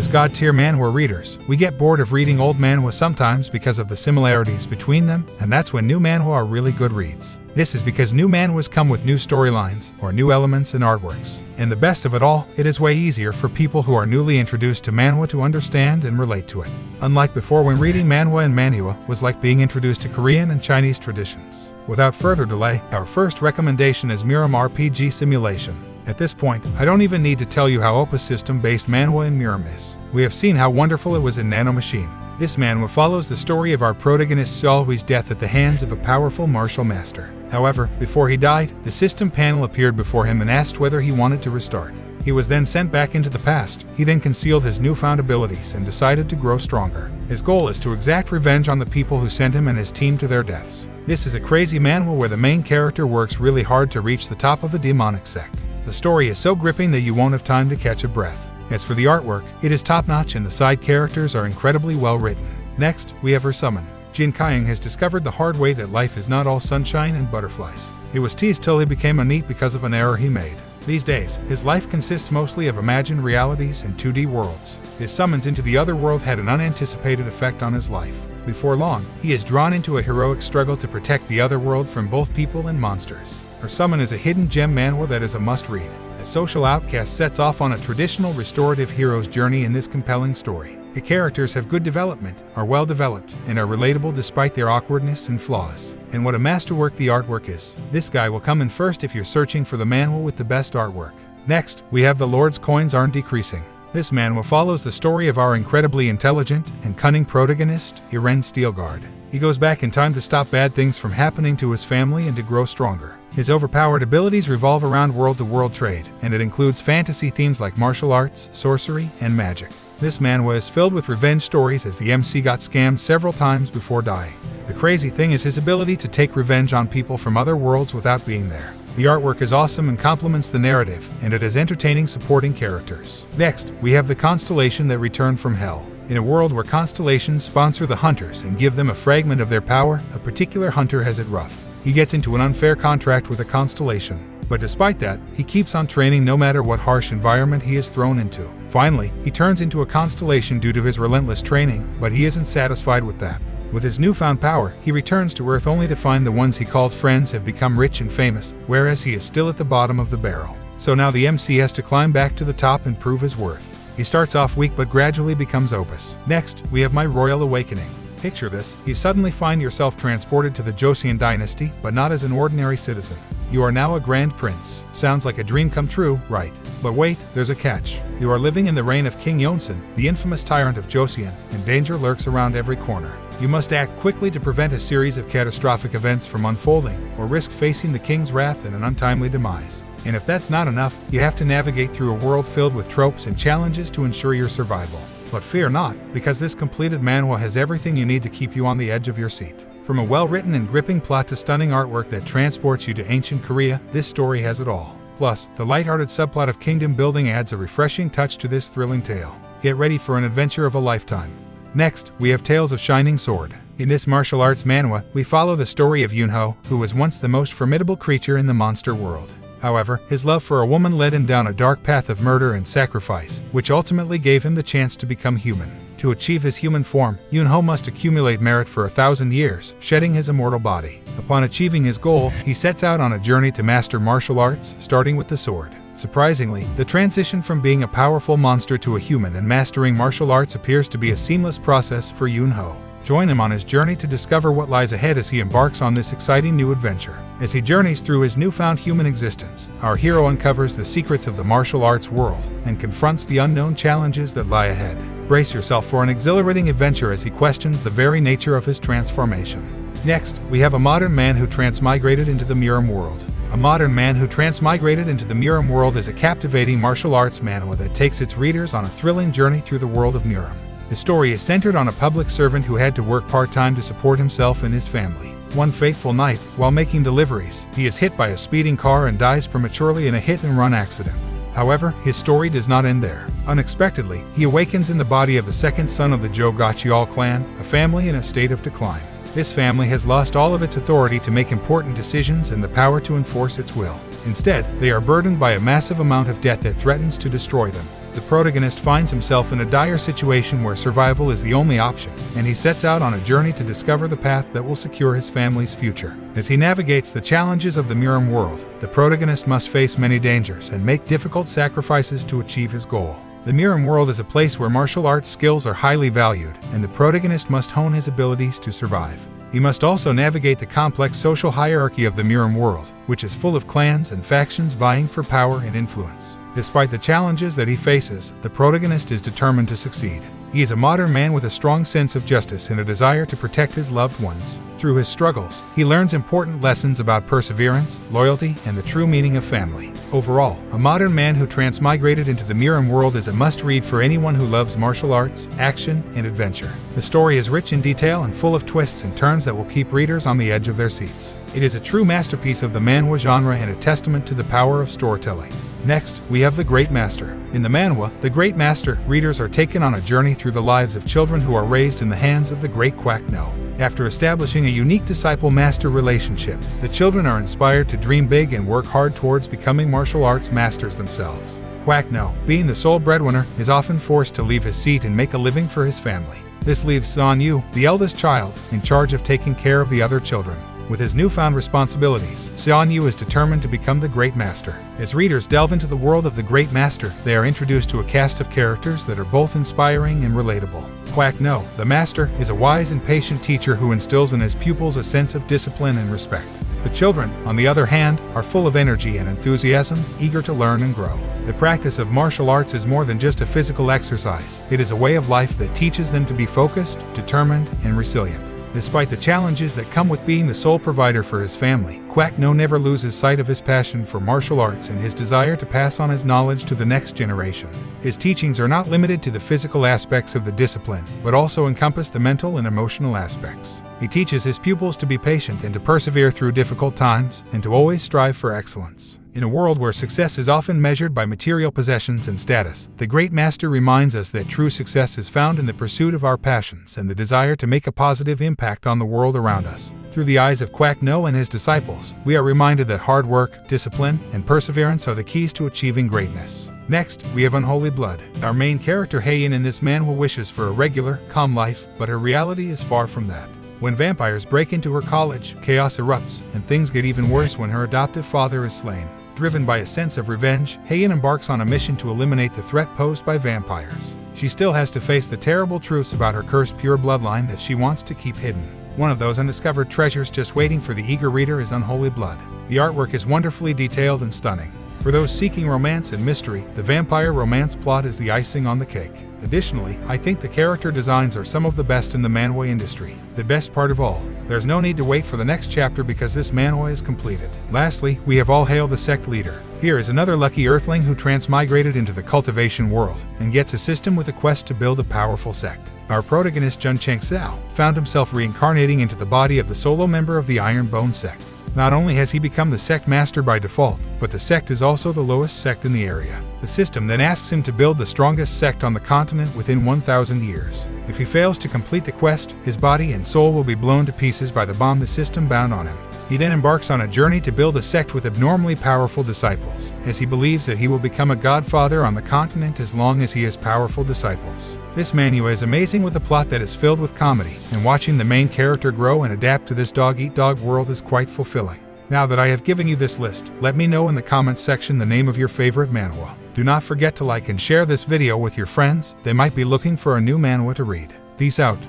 As god-tier manhwa readers, we get bored of reading old manhwa sometimes because of the similarities between them, and that's when new manhwa are really good reads. This is because new manhwas come with new storylines, or new elements and artworks. And the best of it all, it is way easier for people who are newly introduced to manhwa to understand and relate to it. Unlike before, when reading manhwa and manhua was like being introduced to Korean and Chinese traditions. Without further delay, our first recommendation is Murim RPG Simulation. At this point, I don't even need to tell you how OPA system-based manhwa in Murim is. We have seen how wonderful it was in Nanomachine. This manhwa follows the story of our protagonist Seolhwee's death at the hands of a powerful martial master. However, before he died, the system panel appeared before him and asked whether he wanted to restart. He was then sent back into the past. He then concealed his newfound abilities and decided to grow stronger. His goal is to exact revenge on the people who sent him and his team to their deaths. This is a crazy manhwa where the main character works really hard to reach the top of a demonic sect. The story is so gripping that you won't have time to catch a breath. As for the artwork, it is top-notch and the side characters are incredibly well written. Next, we have her summon. Jin Kyung has discovered the hard way that life is not all sunshine and butterflies. It was teased till he became a NEET because of an error he made. These days, his life consists mostly of imagined realities and 2D worlds. His summons into the other world had an unanticipated effect on his life. Before long, he is drawn into a heroic struggle to protect the other world from both people and monsters. Her summon is a hidden gem manhwa that is a must-read. A social outcast sets off on a traditional restorative hero's journey in this compelling story. The characters have good development, are well developed, and are relatable despite their awkwardness and flaws. And what a masterwork the artwork is. This guy will come in first if you're searching for the manhwa with the best artwork. Next, we have The Lord's Coins Aren't Decreasing. This manhwa follows the story of our incredibly intelligent and cunning protagonist, Iren Steelguard. He goes back in time to stop bad things from happening to his family and to grow stronger. His overpowered abilities revolve around world-to-world trade, and it includes fantasy themes like martial arts, sorcery, and magic. This manhwa is filled with revenge stories as the MC got scammed several times before dying. The crazy thing is his ability to take revenge on people from other worlds without being there. The artwork is awesome and complements the narrative, and it has entertaining supporting characters. Next, we have the Constellation that returned from hell. In a world where constellations sponsor the hunters and give them a fragment of their power, a particular hunter has it rough. He gets into an unfair contract with a constellation. But despite that, he keeps on training no matter what harsh environment he is thrown into. Finally, he turns into a constellation due to his relentless training, but he isn't satisfied with that. With his newfound power, he returns to Earth only to find the ones he called friends have become rich and famous, whereas he is still at the bottom of the barrel. So now the MC has to climb back to the top and prove his worth. He starts off weak but gradually becomes opus. Next, we have My Royal Awakening. Picture this, you suddenly find yourself transported to the Joseon dynasty, but not as an ordinary citizen. You are now a grand prince. Sounds like a dream come true, right? But wait, there's a catch. You are living in the reign of King Yeonsun, the infamous tyrant of Joseon, and danger lurks around every corner. You must act quickly to prevent a series of catastrophic events from unfolding, or risk facing the king's wrath and an untimely demise. And if that's not enough, you have to navigate through a world filled with tropes and challenges to ensure your survival. But fear not, because this completed manhwa has everything you need to keep you on the edge of your seat. From a well-written and gripping plot to stunning artwork that transports you to ancient Korea, this story has it all. Plus, the lighthearted subplot of kingdom building adds a refreshing touch to this thrilling tale. Get ready for an adventure of a lifetime. Next, we have Tales of Shining Sword. In this martial arts manhwa, we follow the story of Yunho, who was once the most formidable creature in the monster world. However, his love for a woman led him down a dark path of murder and sacrifice, which ultimately gave him the chance to become human. To achieve his human form, Yunho must accumulate merit for 1,000 years, shedding his immortal body. Upon achieving his goal, he sets out on a journey to master martial arts, starting with the sword. Surprisingly, the transition from being a powerful monster to a human and mastering martial arts appears to be a seamless process for Yunho. Join him on his journey to discover what lies ahead as he embarks on this exciting new adventure. As he journeys through his newfound human existence, our hero uncovers the secrets of the martial arts world and confronts the unknown challenges that lie ahead. Brace yourself for an exhilarating adventure as he questions the very nature of his transformation. Next, we have a modern man who transmigrated into the Murim world. A modern man who transmigrated into the Murim world is a captivating martial arts manhwa that takes its readers on a thrilling journey through the world of Murim. The story is centered on a public servant who had to work part-time to support himself and his family. One fateful night, while making deliveries, he is hit by a speeding car and dies prematurely in a hit-and-run accident. However, his story does not end there. Unexpectedly, he awakens in the body of the second son of the Jogachiol clan, a family in a state of decline. This family has lost all of its authority to make important decisions and the power to enforce its will. Instead, they are burdened by a massive amount of debt that threatens to destroy them. the protagonist finds himself in a dire situation where survival is the only option, and he sets out on a journey to discover the path that will secure his family's future. As he navigates the challenges of the Murim world, the protagonist must face many dangers and make difficult sacrifices to achieve his goal. The Murim world is a place where martial arts skills are highly valued, and the protagonist must hone his abilities to survive. He must also navigate the complex social hierarchy of the Murim world, which is full of clans and factions vying for power and influence. Despite the challenges that he faces, the protagonist is determined to succeed. He is a modern man with a strong sense of justice and a desire to protect his loved ones. Through his struggles, he learns important lessons about perseverance, loyalty, and the true meaning of family. Overall, A Modern Man Who Transmigrated into the Murim World is a must-read for anyone who loves martial arts, action, and adventure. The story is rich in detail and full of twists and turns that will keep readers on the edge of their seats. It is a true masterpiece of the manhwa genre and a testament to the power of storytelling. Next, we have The Great Master. In the manhwa, The Great Master, readers are taken on a journey through the lives of children who are raised in the hands of the Great Quack No. After establishing a unique disciple-master relationship, the children are inspired to dream big and work hard towards becoming martial arts masters themselves. Quack No, being the sole breadwinner, is often forced to leave his seat and make a living for his family. This leaves San Yu, the eldest child, in charge of taking care of the other children. With his newfound responsibilities, San Yu is determined to become the Great Master. As readers delve into the world of the Great Master, they are introduced to a cast of characters that are both inspiring and relatable. Quack No, the Master, is a wise and patient teacher who instills in his pupils a sense of discipline and respect. The children, on the other hand, are full of energy and enthusiasm, eager to learn and grow. The practice of martial arts is more than just a physical exercise. It is a way of life that teaches them to be focused, determined, and resilient. Despite the challenges that come with being the sole provider for his family, Quack No never loses sight of his passion for martial arts and his desire to pass on his knowledge to the next generation. His teachings are not limited to the physical aspects of the discipline, but also encompass the mental and emotional aspects. He teaches his pupils to be patient and to persevere through difficult times, and to always strive for excellence. In a world where success is often measured by material possessions and status, the Great Master reminds us that true success is found in the pursuit of our passions and the desire to make a positive impact on the world around us. Through the eyes of Quack No and his disciples, we are reminded that hard work, discipline, and perseverance are the keys to achieving greatness. Next, we have Unholy Blood. Our main character Heian in this manhwa wishes for a regular, calm life, but her reality is far from that. When vampires break into her college, chaos erupts, and things get even worse when her adoptive father is slain. Driven by a sense of revenge, Heian embarks on a mission to eliminate the threat posed by vampires. She still has to face the terrible truths about her cursed pure bloodline that she wants to keep hidden. One of those undiscovered treasures just waiting for the eager reader is Unholy Blood. The artwork is wonderfully detailed and stunning. For those seeking romance and mystery, the vampire romance plot is the icing on the cake. Additionally, I think the character designs are some of the best in the manhwa industry. The best part of all, there's no need to wait for the next chapter because this manhwa is completed. Lastly, we have All Hail the Sect leader. Here is another lucky earthling who transmigrated into the cultivation world and gets a system with a quest to build a powerful sect. Our protagonist Jun Cheng Sao found himself reincarnating into the body of the solo member of the Iron Bone sect. Not only has he become the sect master by default, but the sect is also the lowest sect in the area. The system then asks him to build the strongest sect on the continent within 1,000 years. If he fails to complete the quest, his body and soul will be blown to pieces by the bomb the system bound on him. He then embarks on a journey to build a sect with abnormally powerful disciples, as he believes that he will become a godfather on the continent as long as he has powerful disciples. This manhwa is amazing with a plot that is filled with comedy, and watching the main character grow and adapt to this dog-eat-dog world is quite fulfilling. Now that I have given you this list, let me know in the comments section the name of your favorite manhwa. Do not forget to like and share this video with your friends. They might be looking for a new manhwa to read. Peace out.